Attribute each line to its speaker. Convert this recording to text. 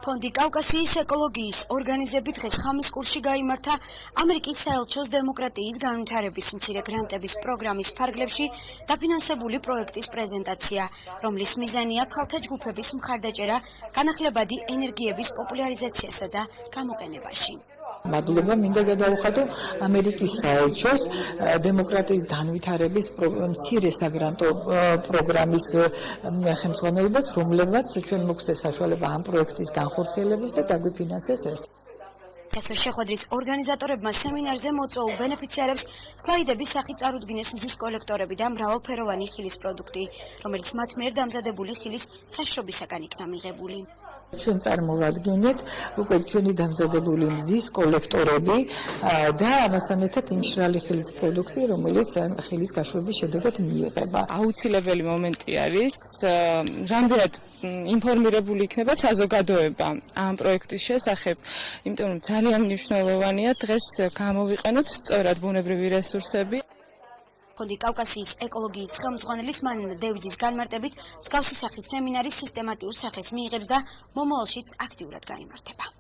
Speaker 1: ფონდი კავკასიის ეკოლოგიის ორგანიზებით დღეს ხამის-კურში გაიმართა ამერიკის საელჩოს დემოკრატიის განვითარების მცირე გრანტების პროგრამის ფარგლებში დაფინანსებული პროექტის პრეზენტაცია, რომლის მიზანია ქალთა ჯგუფების მხარდაჭერა განახლებადი ენერგიების პოპულარიზაციასა და გამოყენებაში.
Speaker 2: მადლობა მინდა გადავუხადო ამერიკის საელჩოს დემოკრატიის განვითარების მცირე საგრანტო პროგრამის ხელმძღვანელობას, რომლებაც ჩვენ მოგვცეს საშუალება ამ პროექტის განხორციელების და დაგვიფინანსეს ეს.
Speaker 1: Დასვე შეხვედრის ორგანიზატორებმა სემინარზე მოწვეულ ბენეფიციარებს სლაიდების სახით წარუდგინეს მზის კოლექტორები და მრავალფეროვანი ხილის პროდუქტი, რომელიც მათ მიერ დამზადებული ხილის საშრობისაგან იქნა მიღებული.
Speaker 2: ჩვენ წარმოვადგენთ უკვე ჩვენი დამზადებული მზის კოლექტორები და ამასთან ერთად იმ მშრალი ხილის პროდუქტი, რომელიც ხილის გაშვების შედეგად მიიღება.
Speaker 3: აუცილებელი მომენტი არის, რამდენად ინფორმირებული იქნება საზოგადოება ამ პროექტის შესახებ, იმიტომ რომ ძალიან მნიშვნელოვანია დღეს გამოვიყენოთ სწორად ბუნებრივი რესურსები.
Speaker 1: ფონდი კავკასიის ეკოლოგიის ხელმძღვანელის მანინა დევიძის განმარტებით მსგავსი სახის სემინარი სისტემატიურ სახეს მიიღებს და მომავალშიც აქტიურად გაიმართება.